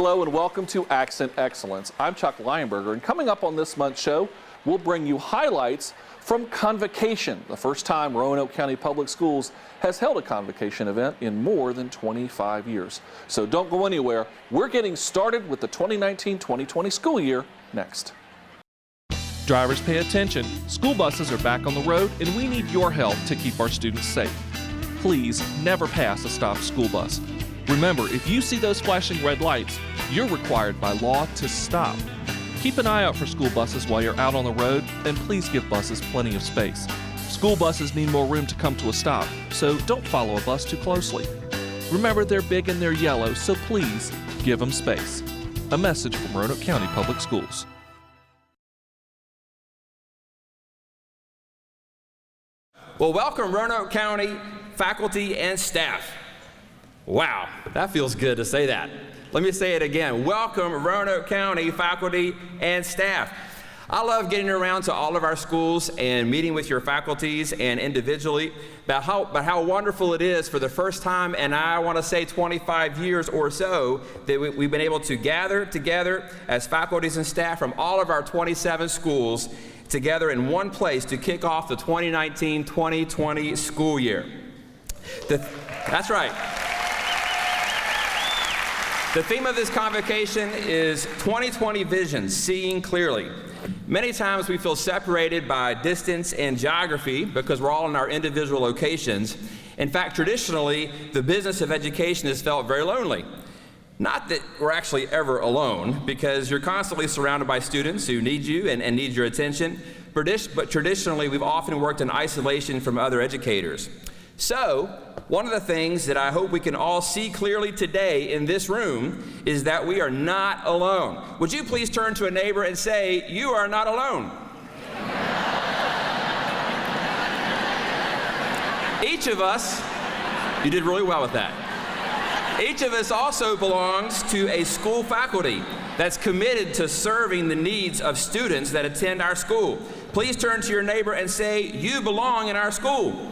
Hello and welcome to Accent Excellence. I'm Chuck Leinberger, and coming up on this month's show, we'll bring you highlights from Convocation, the first time Roanoke County Public Schools has held a convocation event in more than 25 years. So don't go anywhere. We're getting started with the 2019-2020 school year next. Drivers, pay attention. School buses are back on the road, and we need your help to keep our students safe. Please never pass a stopped school bus. Remember, if you see those flashing red lights, you're required by law to stop. Keep an eye out for school buses while you're out on the road, and please give buses plenty of space. School buses need more room to come to a stop, so don't follow a bus too closely. Remember, they're big and they're yellow, so please give them space. A message from Roanoke County Public Schools. Well, welcome Roanoke County faculty and staff. Wow, that feels good to say that. Let me say it again. Welcome Roanoke County faculty and staff. I love getting around to all of our schools and meeting with your faculties and individually about how wonderful it is for the first time, and I want to say 25 years or so, that we've been able to gather together as faculties and staff from all of our 27 schools together in one place to kick off the 2019-2020 school year. That's right. The theme of this convocation is 2020 Vision, Seeing Clearly. Many times we feel separated by distance and geography because we're all in our individual locations. In fact, traditionally, the business of education has felt very lonely. Not that we're actually ever alone, because you're constantly surrounded by students who need you and need your attention, but traditionally we've often worked in isolation from other educators. So, one of the things that I hope we can all see clearly today in this room is that we are not alone. Would you please turn to a neighbor and say, "You are not alone"? Each of us, you did really well with that. Each of us also belongs to a school faculty that's committed to serving the needs of students that attend our school. Please turn to your neighbor and say, "You belong in our school."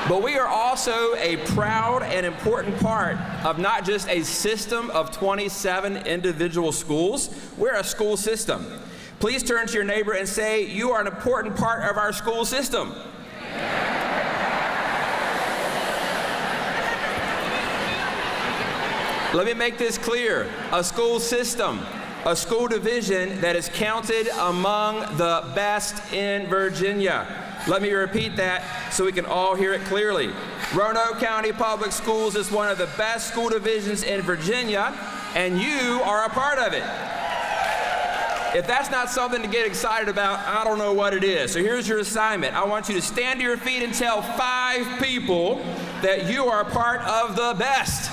But we are also a proud and important part of not just a system of 27 individual schools, we're a school system. Please turn to your neighbor and say, "You are an important part of our school system." Let me make this clear. A school system, a school division that is counted among the best in Virginia. Let me repeat that so we can all hear it clearly. Roanoke County Public Schools is one of the best school divisions in Virginia, and you are a part of it. If that's not something to get excited about, I don't know what it is. So here's your assignment. I want you to stand to your feet and tell 5 people that you are a part of the best.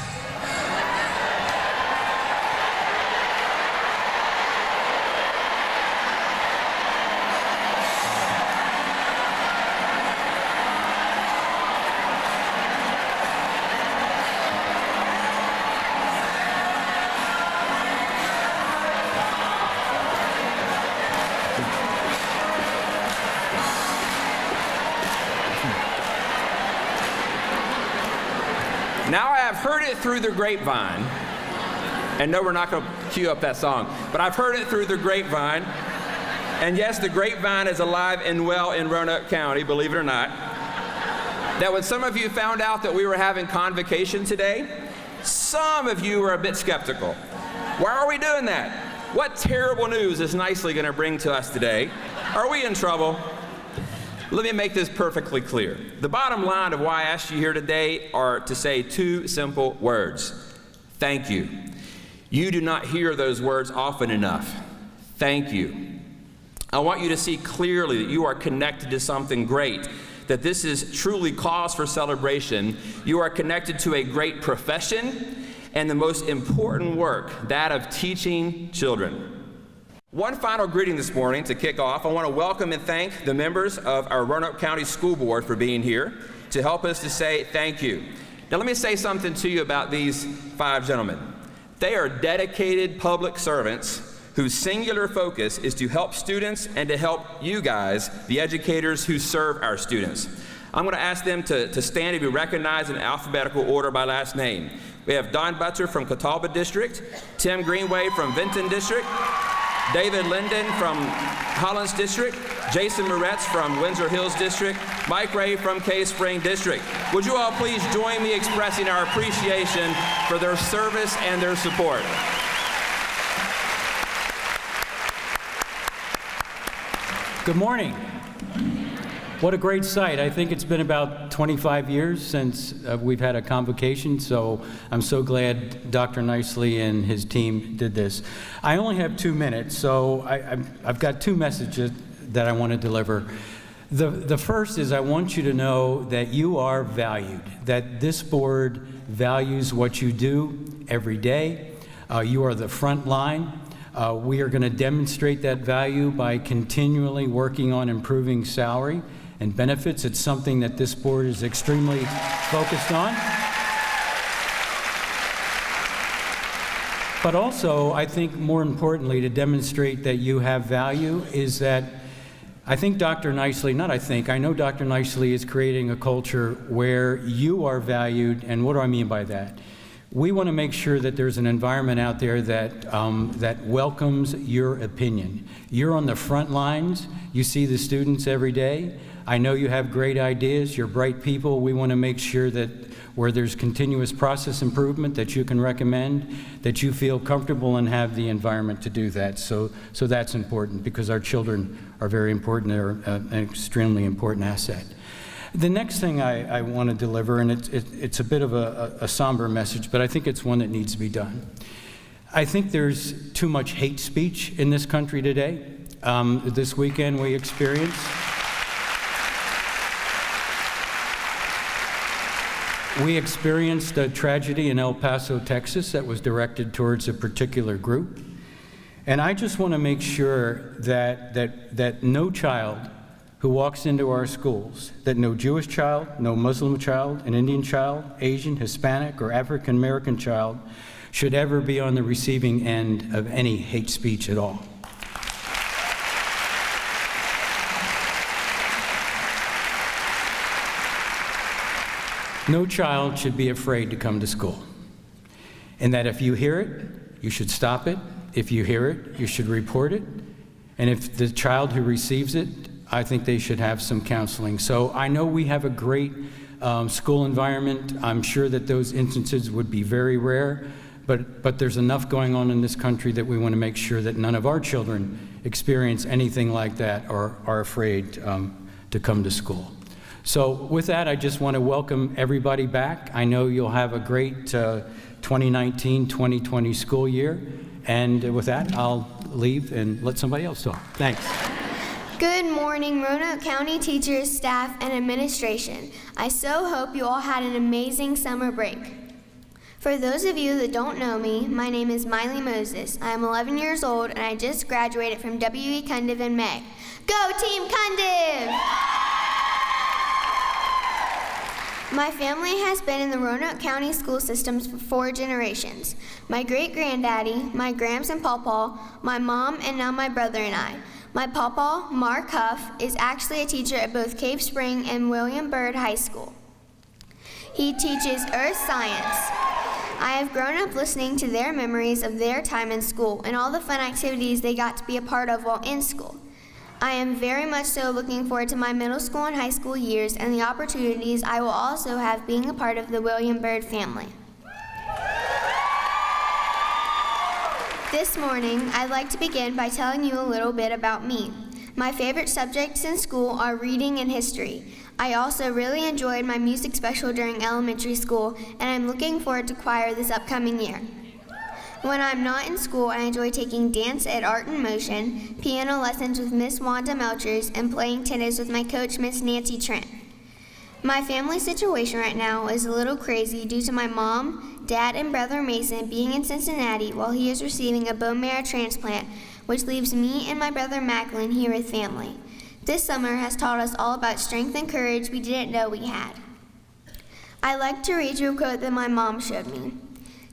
Now I have heard it through the grapevine, and no, we're not going to cue up that song, but I've heard it through the grapevine, and yes, the grapevine is alive and well in Roanoke County, believe it or not, that when some of you found out that we were having convocation today, some of you were a bit skeptical. Why are we doing that? What terrible news is Nicely going to bring to us today? Are we in trouble? Let me make this perfectly clear. The bottom line of why I asked you here today are to say 2 simple words. Thank you. You do not hear those words often enough. Thank you. I want you to see clearly that you are connected to something great, that this is truly cause for celebration. You are connected to a great profession and the most important work, that of teaching children. One final greeting this morning to kick off. I want to welcome and thank the members of our Roanoke County School Board for being here to help us to say thank you. Now let me say something to you about these 5 gentlemen. They are dedicated public servants whose singular focus is to help students and to help you guys, the educators who serve our students. I'm going to ask them to stand and be recognized in alphabetical order by last name. We have Don Butzer from Catawba District, Tim Greenway from Vinton District, David Linden from Hollins District, Jason Moretz from Windsor Hills District, Mike Ray from Cave Spring District. Would you all please join me expressing our appreciation for their service and their support. Good morning. What a great sight. I think it's been about 25 years since we've had a convocation, so I'm so glad Dr. Nicely and his team did this. I only have 2 minutes, so I've got 2 messages that I want to deliver. The first is I want you to know that you are valued, that this board values what you do every day. You are the front line. We are going to demonstrate that value by continually working on improving salary and benefits. It's something that this board is extremely focused on. But also, I think more importantly, to demonstrate that you have value is that I think Dr. Nicely, I know Dr. Nicely is creating a culture where you are valued, and what do I mean by that? We want to make sure that there's an environment out there that, that welcomes your opinion. You're on the front lines. You see the students every day. I know you have great ideas. You're bright people. We want to make sure that where there's continuous process improvement that you can recommend, that you feel comfortable and have the environment to do that. So that's important because our children are very important. They're an extremely important asset. The next thing I want to deliver, and it's a bit of a somber message, but I think it's one that needs to be done. I think there's too much hate speech in this country today. This weekend we experienced a tragedy in El Paso, Texas that was directed towards a particular group. And I just want to make sure that no child who walks into our schools, that no Jewish child, no Muslim child, an Indian child, Asian, Hispanic, or African American child should ever be on the receiving end of any hate speech at all. No child should be afraid to come to school. And that if you hear it, you should stop it. If you hear it, you should report it. And if the child who receives it, I think they should have some counseling. So I know we have a great school environment. I'm sure that those instances would be very rare, but there's enough going on in this country that we want to make sure that none of our children experience anything like that or are afraid to come to school. So with that, I just want to welcome everybody back. I know you'll have a great 2019-2020 school year. And with that, I'll leave and let somebody else talk. Thanks. Good morning, Roanoke County teachers, staff, and administration. I so hope you all had an amazing summer break. For those of you that don't know me, my name is Miley Moses. I am 11 years old, and I just graduated from W.E. Cundiv in May. Go Team Cundiv! My family has been in the Roanoke County school systems for 4 generations. My great-granddaddy, my Grams and Pawpaw, my mom, and now my brother and I. My Pawpaw, Mark Huff, is actually a teacher at both Cave Spring and William Byrd High School. He teaches earth science. I have grown up listening to their memories of their time in school and all the fun activities they got to be a part of while in school. I am very much so looking forward to my middle school and high school years and the opportunities I will also have being a part of the William Byrd family. This morning, I'd like to begin by telling you a little bit about me. My favorite subjects in school are reading and history. I also really enjoyed my music special during elementary school, and I'm looking forward to choir this upcoming year. When I'm not in school, I enjoy taking dance at Art in Motion, piano lessons with Miss Wanda Melchers, and playing tennis with my coach, Miss Nancy Trent. My family situation right now is a little crazy due to my mom, dad, and brother Mason being in Cincinnati while he is receiving a bone marrow transplant, which leaves me and my brother Macklin here with family. This summer has taught us all about strength and courage we didn't know we had. I like to read you a quote that my mom showed me.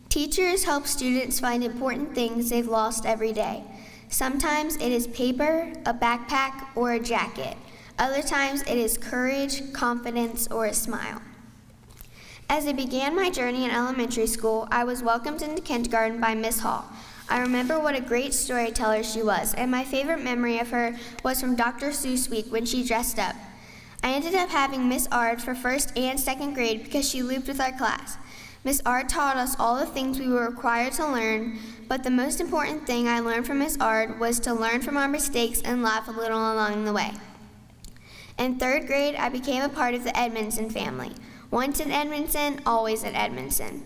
Teachers help students find important things they've lost every day. Sometimes it is paper, a backpack, or a jacket. Other times it is courage, confidence, or a smile. As I began my journey in elementary school, I was welcomed into kindergarten by Miss Hall. I remember what a great storyteller she was, and my favorite memory of her was from Dr. Seuss Week when she dressed up. I ended up having Miss Ard for 1st and 2nd grade because she looped with our class. Miss Ard taught us all the things we were required to learn, but the most important thing I learned from Miss Ard was to learn from our mistakes and laugh a little along the way. In 3rd grade, I became a part of the Edmondson family. Once in Edmondson, always at Edmondson.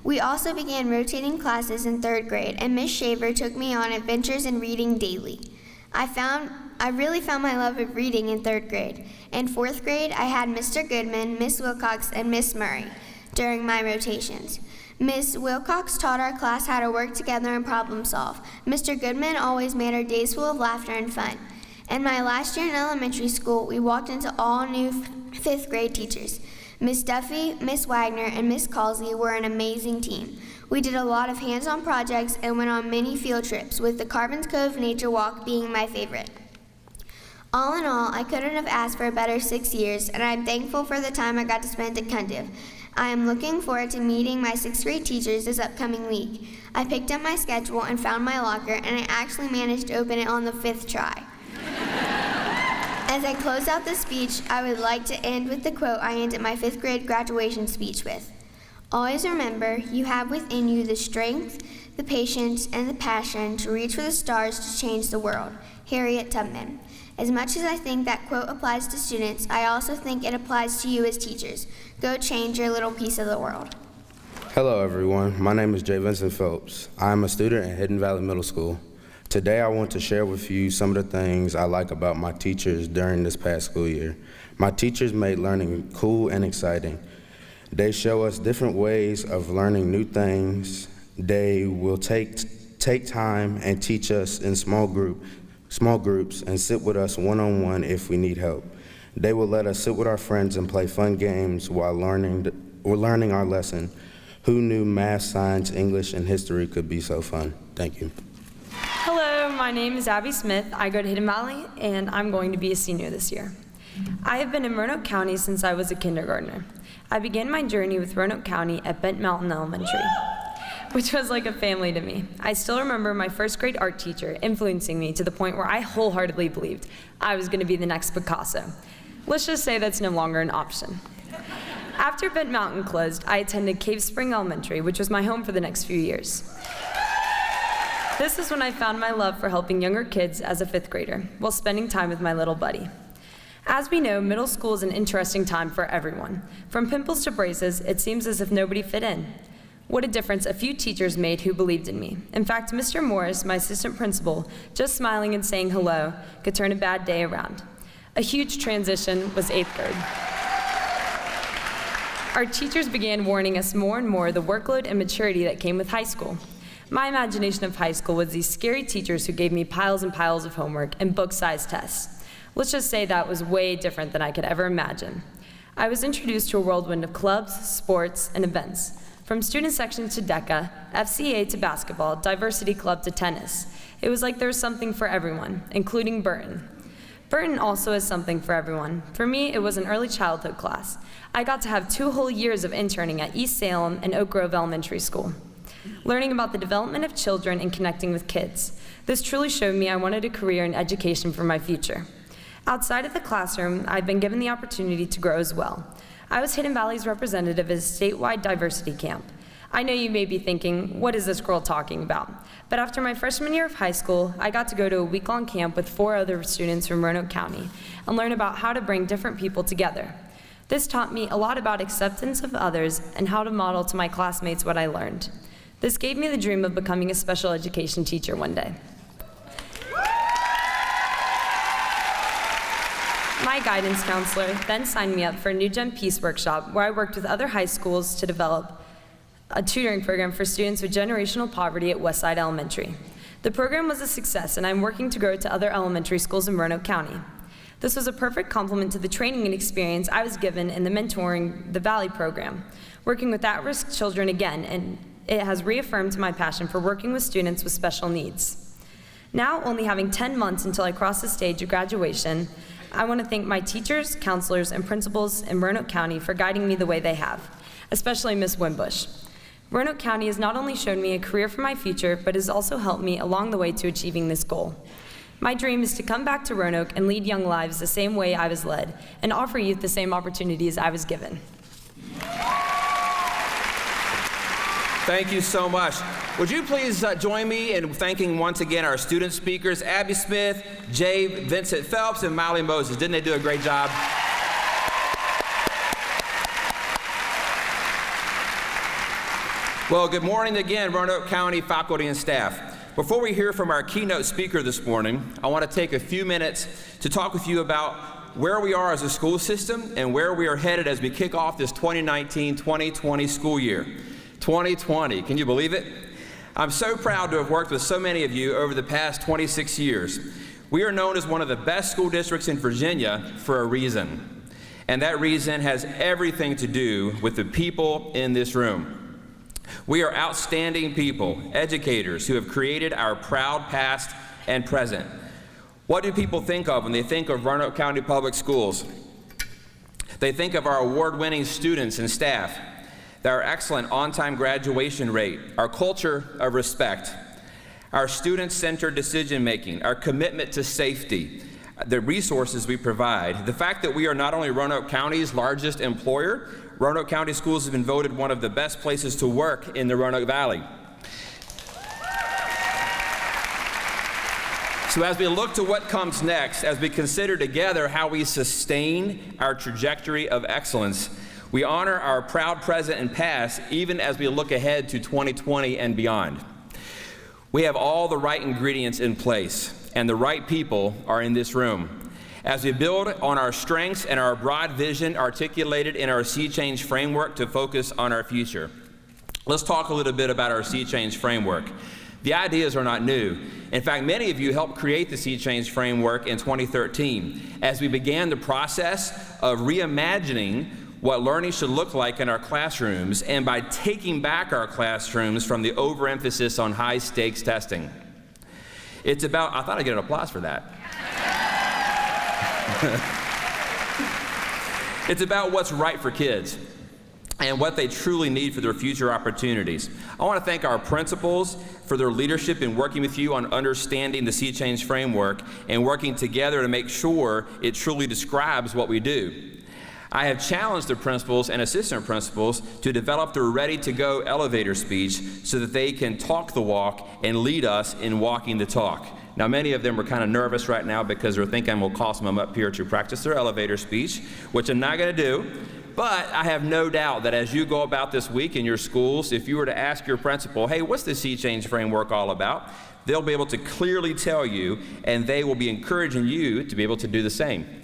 We also began rotating classes in 3rd grade, and Miss Shaver took me on adventures in reading daily. I really found my love of reading in 3rd grade. In 4th grade, I had Mr. Goodman, Miss Wilcox, and Miss Murray during my rotations. Miss Wilcox taught our class how to work together and problem solve. Mr. Goodman always made our days full of laughter and fun. In my last year in elementary school, we walked into all new 5th grade teachers. Miss Duffy, Miss Wagner, and Miss Calsey were an amazing team. We did a lot of hands-on projects and went on many field trips, with the Carbons Cove Nature Walk being my favorite. All in all, I couldn't have asked for a better 6 years, and I'm thankful for the time I got to spend at Cundiv. I am looking forward to meeting my 6th grade teachers this upcoming week. I picked up my schedule and found my locker, and I actually managed to open it on the 5th try. As I close out this speech, I would like to end with the quote I ended my 5th grade graduation speech with. Always remember, you have within you the strength, the patience, and the passion to reach for the stars to change the world. Harriet Tubman. As much as I think that quote applies to students, I also think it applies to you as teachers. Go change your little piece of the world. Hello everyone, my name is Jay Vincent Phelps. I am a student at Hidden Valley Middle School. Today I want to share with you some of the things I like about my teachers during this past school year. My teachers made learning cool and exciting. They show us different ways of learning new things. They will take time and teach us in small groups and sit with us one-on-one if we need help. They will let us sit with our friends and play fun games while learning our lesson. Who knew math, science, English, and history could be so fun? Thank you. Hello, my name is Abby Smith. I go to Hidden Valley, and I'm going to be a senior this year. I have been in Roanoke County since I was a kindergartner. I began my journey with Roanoke County at Bent Mountain Elementary, which was like a family to me. I still remember my 1st grade art teacher influencing me to the point where I wholeheartedly believed I was going to be the next Picasso. Let's just say that's no longer an option. After Bent Mountain closed, I attended Cave Spring Elementary, which was my home for the next few years. This is when I found my love for helping younger kids as a 5th grader, while spending time with my little buddy. As we know, middle school is an interesting time for everyone. From pimples to braces, it seems as if nobody fit in. What a difference a few teachers made who believed in me. In fact, Mr. Morris, my assistant principal, just smiling and saying hello could turn a bad day around. A huge transition was 8th grade. Our teachers began warning us more and more the workload and maturity that came with high school. My imagination of high school was these scary teachers who gave me piles and piles of homework and book-sized tests. Let's just say that was way different than I could ever imagine. I was introduced to a whirlwind of clubs, sports, and events. From student section to DECA, FCA to basketball, diversity club to tennis. It was like there was something for everyone, including Burton. Burton also is something for everyone. For me, it was an early childhood class. I got to have 2 whole years of interning at East Salem and Oak Grove Elementary School, learning about the development of children and connecting with kids. This truly showed me I wanted a career in education for my future. Outside of the classroom, I've been given the opportunity to grow as well. I was Hidden Valley's representative at a statewide diversity camp. I know you may be thinking, what is this girl talking about? But after my freshman year of high school, I got to go to a week-long camp with 4 other students from Roanoke County and learn about how to bring different people together. This taught me a lot about acceptance of others and how to model to my classmates what I learned. This gave me the dream of becoming a special education teacher one day. My guidance counselor then signed me up for a New Gen Peace workshop where I worked with other high schools to develop a tutoring program for students with generational poverty at Westside Elementary. The program was a success, and I'm working to grow it to other elementary schools in Roanoke County. This was a perfect complement to the training and experience I was given in the Mentoring the Valley program, working with at-risk children again, and it has reaffirmed my passion for working with students with special needs. Now, only having 10 months until I cross the stage of graduation, I want to thank my teachers, counselors, and principals in Roanoke County for guiding me the way they have, especially Ms. Winbush. Roanoke County has not only shown me a career for my future, but has also helped me along the way to achieving this goal. My dream is to come back to Roanoke and lead young lives the same way I was led, and offer youth the same opportunities I was given. Thank you so much. Would you please join me in thanking once again our student speakers, Abby Smith, Jay Vincent Phelps, and Miley Moses. Didn't they do a great job? Well, good morning again, Roanoke County faculty and staff. Before we hear from our keynote speaker this morning, I want to take a few minutes to talk with you about where we are as a school system and where we are headed as we kick off this 2019-2020 school year. 2020, can you believe it? I'm so proud to have worked with so many of you over the past 26 years. We are known as one of the best school districts in Virginia for a reason. And that reason has everything to do with the people in this room. We are outstanding people, educators, who have created our proud past and present. What do people think of when they think of Roanoke County Public Schools? They think of our award-winning students and staff, our excellent on-time graduation rate, our culture of respect, our student-centered decision-making, our commitment to safety, the resources we provide, the fact that we are not only Roanoke County's largest employer, Roanoke County Schools have been voted one of the best places to work in the Roanoke Valley. So as we look to what comes next, as we consider together how we sustain our trajectory of excellence, we honor our proud present and past even as we look ahead to 2020 and beyond. We have all the right ingredients in place, and the right people are in this room. As we build on our strengths and our broad vision articulated in our Sea Change framework to focus on our future. Let's talk a little bit about our Sea Change framework. The ideas are not new. In fact, many of you helped create the Sea Change framework in 2013 as we began the process of reimagining what learning should look like in our classrooms, and by taking back our classrooms from the overemphasis on high-stakes testing. It's about, I thought I'd get an applause for that. It's about what's right for kids and what they truly need for their future opportunities. I want to thank our principals for their leadership in working with you on understanding the Sea Change framework and working together to make sure it truly describes what we do. I have challenged the principals and assistant principals to develop their ready-to-go elevator speech so that they can talk the walk and lead us in walking the talk. Now, many of them are kind of nervous right now because they're thinking we'll call some of them up here to practice their elevator speech, which I'm not going to do. But I have no doubt that as you go about this week in your schools, if you were to ask your principal, hey, what's the Sea Change framework all about? They'll be able to clearly tell you, and they will be encouraging you to be able to do the same.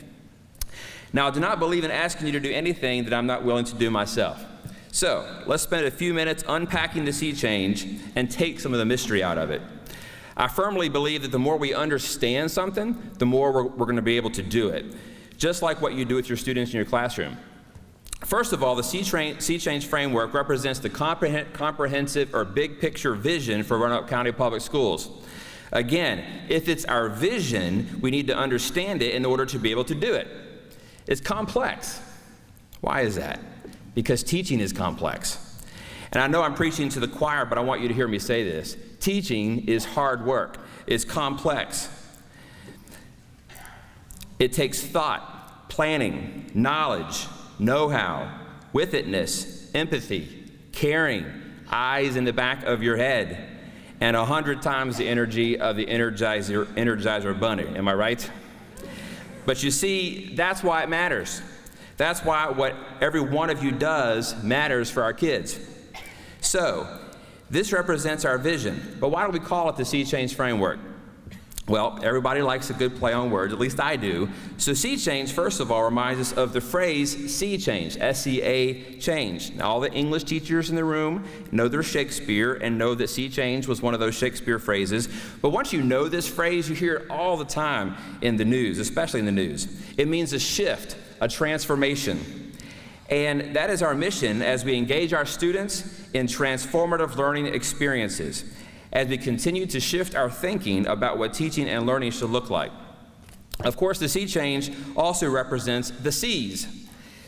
Now, I do not believe in asking you to do anything that I'm not willing to do myself. So, let's spend a few minutes unpacking the Sea Change and take some of the mystery out of it. I firmly believe that the more we understand something, the more we're going to be able to do it, just like what you do with your students in your classroom. First of all, the Sea Change framework represents the comprehensive or big picture vision for Roanoke County Public Schools. Again, if it's our vision, we need to understand it in order to be able to do it. It's complex. Why is that? Because teaching is complex. And I know I'm preaching to the choir, but I want you to hear me say this. Teaching is hard work. It's complex. It takes thought, planning, knowledge, know-how, with-itness, empathy, caring, eyes in the back of your head, and 100 times the energy of the Energizer Bunny. Am I right? But you see, that's why it matters. That's why what every one of you does matters for our kids. So, this represents our vision. But why do we call it the Sea Change framework? Well, everybody likes a good play on words, at least I do. So Sea Change, first of all, reminds us of the phrase sea change, S-E-A change. Now, all the English teachers in the room know their Shakespeare and know that sea change was one of those Shakespeare phrases. But once you know this phrase, you hear it all the time in the news, especially in the news. It means a shift, a transformation. And that is our mission as we engage our students in transformative learning experiences, as we continue to shift our thinking about what teaching and learning should look like. Of course, the sea change also represents the C's.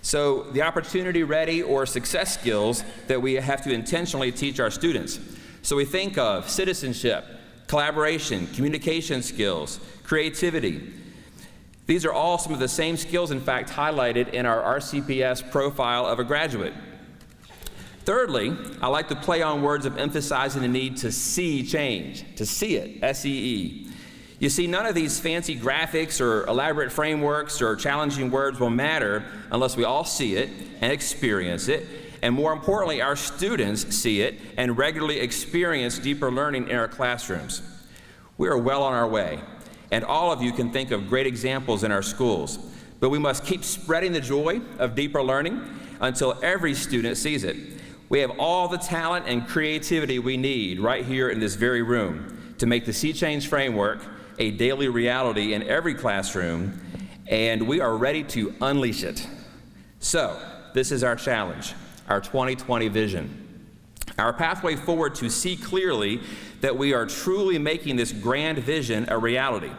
So the opportunity, ready, or success skills that we have to intentionally teach our students. So we think of citizenship, collaboration, communication skills, creativity. These are all some of the same skills, in fact, highlighted in our RCPS profile of a graduate. Thirdly, I like to play on words of emphasizing the need to see change, to see it, S-E-E. You see, none of these fancy graphics or elaborate frameworks or challenging words will matter unless we all see it and experience it, and more importantly, our students see it and regularly experience deeper learning in our classrooms. We are well on our way, and all of you can think of great examples in our schools, but we must keep spreading the joy of deeper learning until every student sees it. We have all the talent and creativity we need right here in this very room to make the Sea Change framework a daily reality in every classroom, and we are ready to unleash it. So, this is our challenge, our 2020 vision. Our pathway forward to see clearly that we are truly making this grand vision a reality.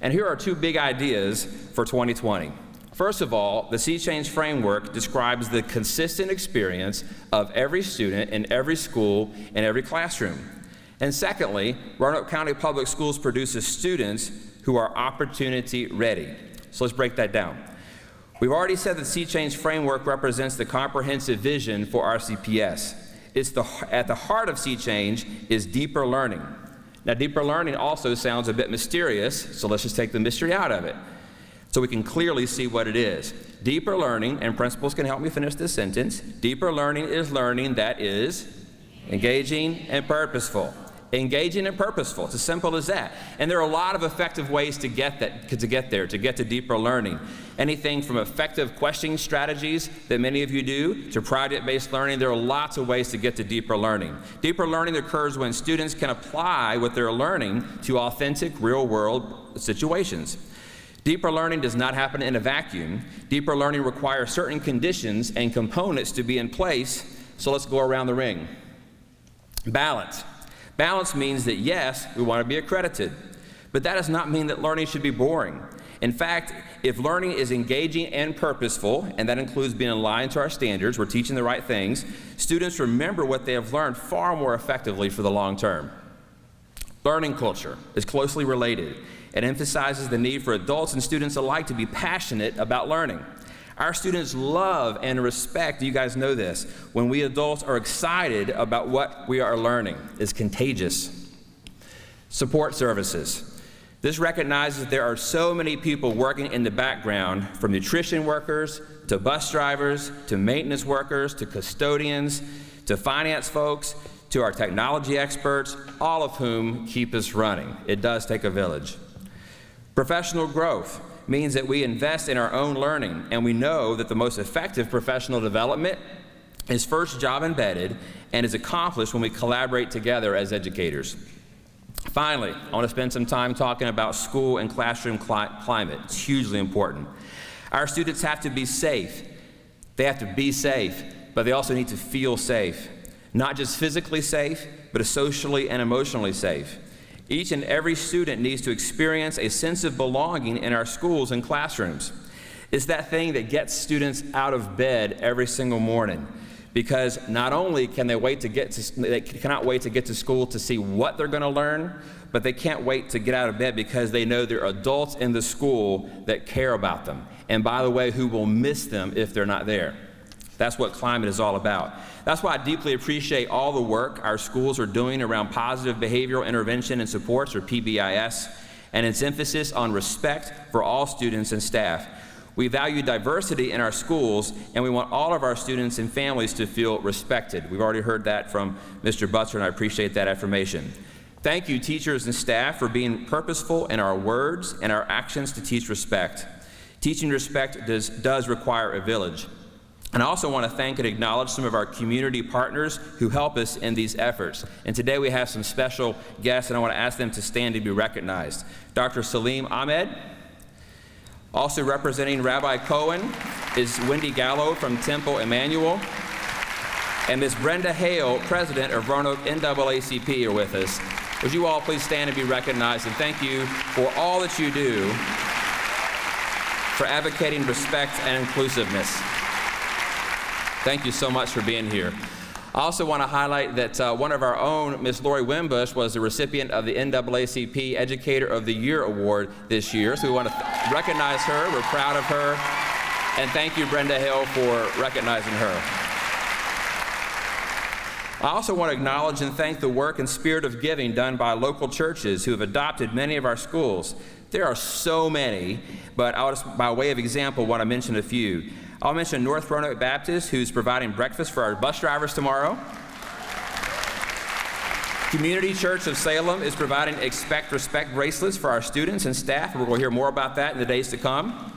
And here are two big ideas for 2020. First of all, the Sea Change framework describes the consistent experience of every student in every school and every classroom. And secondly, Roanoke County Public Schools produces students who are opportunity ready. So let's break that down. We've already said that the Sea Change framework represents the comprehensive vision for RCPS. At the heart of Sea Change is deeper learning. Now, deeper learning also sounds a bit mysterious, so let's just take the mystery out of it, so we can clearly see what it is. Deeper learning, and principals can help me finish this sentence, deeper learning is learning that is engaging and purposeful. Engaging and purposeful, it's as simple as that. And there are a lot of effective ways to get to deeper learning. Anything from effective questioning strategies that many of you do to project-based learning, there are lots of ways to get to deeper learning. Deeper learning occurs when students can apply what they're learning to authentic real-world situations. Deeper learning does not happen in a vacuum. Deeper learning requires certain conditions and components to be in place, so let's go around the ring. Balance. Balance means that yes, we want to be accredited, but that does not mean that learning should be boring. In fact, if learning is engaging and purposeful, and that includes being aligned to our standards, we're teaching the right things, students remember what they have learned far more effectively for the long term. Learning culture is closely related. It emphasizes the need for adults and students alike to be passionate about learning. Our students love and respect, you guys know this, when we adults are excited about what we are learning. It's contagious. Support services. This recognizes there are so many people working in the background, from nutrition workers to bus drivers to maintenance workers to custodians to finance folks to our technology experts, all of whom keep us running. It does take a village. Professional growth means that we invest in our own learning, and we know that the most effective professional development is first job embedded and is accomplished when we collaborate together as educators. Finally, I want to spend some time talking about school and classroom climate. It's hugely important. Our students have to be safe. They have to be safe, but they also need to feel safe. Not just physically safe, but socially and emotionally safe. Each and every student needs to experience a sense of belonging in our schools and classrooms. It's that thing that gets students out of bed every single morning, because not only can they cannot wait to get to school to see what they're going to learn, but they can't wait to get out of bed because they know there are adults in the school that care about them, and by the way, who will miss them if they're not there. That's what climate is all about. That's why I deeply appreciate all the work our schools are doing around positive behavioral intervention and supports, or PBIS, and its emphasis on respect for all students and staff. We value diversity in our schools, and we want all of our students and families to feel respected. We've already heard that from Mr. Butler, and I appreciate that affirmation. Thank you, teachers and staff, for being purposeful in our words and our actions to teach respect. Teaching respect does require a village. And I also want to thank and acknowledge some of our community partners who help us in these efforts. And today we have some special guests, and I want to ask them to stand to be recognized. Dr. Salim Ahmed. Also representing Rabbi Cohen is Wendy Gallo from Temple Emmanuel. And Ms. Brenda Hale, president of Roanoke NAACP, are with us. Would you all please stand and be recognized, and thank you for all that you do for advocating respect and inclusiveness. Thank you so much for being here. I also want to highlight that one of our own, Miss Lori Wimbush, was the recipient of the NAACP Educator of the Year Award this year. So we want to recognize her. We're proud of her. And thank you, Brenda Hill, for recognizing her. I also want to acknowledge and thank the work and spirit of giving done by local churches who have adopted many of our schools. There are so many, but I'll just, by way of example, want to mention a few. I'll mention North Roanoke Baptist, who's providing breakfast for our bus drivers tomorrow. Community Church of Salem is providing Expect Respect bracelets for our students and staff. We're going to hear more about that in the days to come.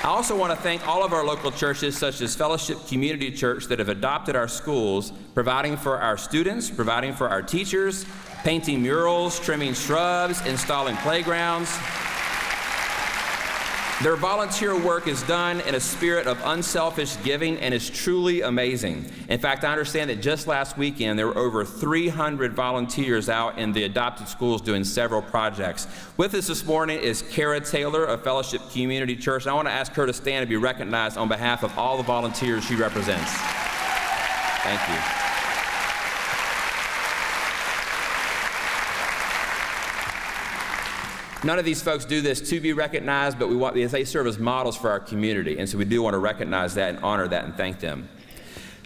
I also want to thank all of our local churches, such as Fellowship Community Church, that have adopted our schools, providing for our students, providing for our teachers, painting murals, trimming shrubs, installing playgrounds. Their volunteer work is done in a spirit of unselfish giving and is truly amazing. In fact, I understand that just last weekend there were over 300 volunteers out in the adopted schools doing several projects. With us this morning is Kara Taylor of Fellowship Community Church. I want to ask her to stand and be recognized on behalf of all the volunteers she represents. Thank you. None of these folks do this to be recognized, but they serve as models for our community, and so we do want to recognize that and honor that and thank them.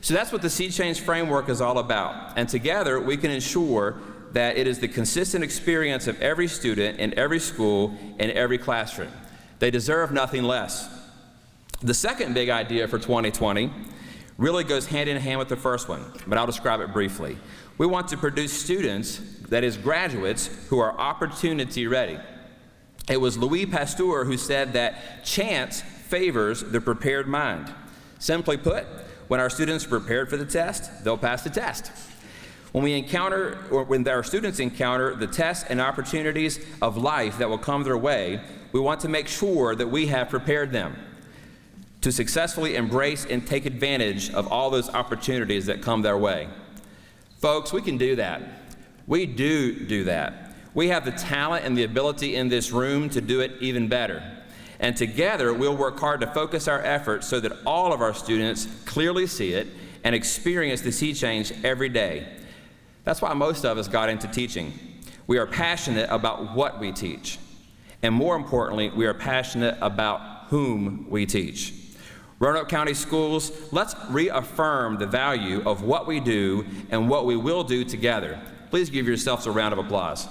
So that's what the Sea Change Framework is all about, and together we can ensure that it is the consistent experience of every student in every school in every classroom. They deserve nothing less. The second big idea for 2020 really goes hand in hand with the first one, but I'll describe it briefly. We want to produce students, that is graduates, who are opportunity ready. It was Louis Pasteur who said that chance favors the prepared mind. Simply put, when our students are prepared for the test, they'll pass the test. When our students encounter the tests and opportunities of life that will come their way, we want to make sure that we have prepared them to successfully embrace and take advantage of all those opportunities that come their way. Folks, we can do that. We do that. We have the talent and the ability in this room to do it even better. And together, we'll work hard to focus our efforts so that all of our students clearly see it and experience the sea change every day. That's why most of us got into teaching. We are passionate about what we teach. And more importantly, we are passionate about whom we teach. Roanoke County Schools, let's reaffirm the value of what we do and what we will do together. Please give yourselves a round of applause.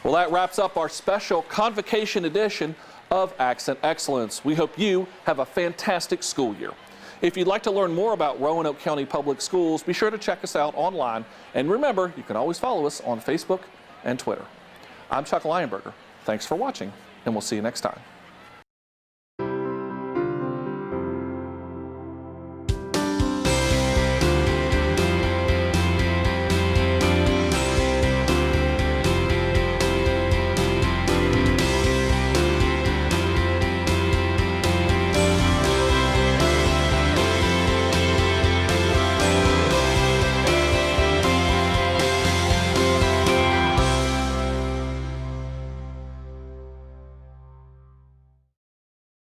Well, that wraps up our special Convocation edition of Accent Excellence. We hope you have a fantastic school year. If you'd like to learn more about Roanoke County Public Schools, be sure to check us out online. And remember, you can always follow us on Facebook and Twitter. I'm Chuck Lionberger. Thanks for watching, and we'll see you next time.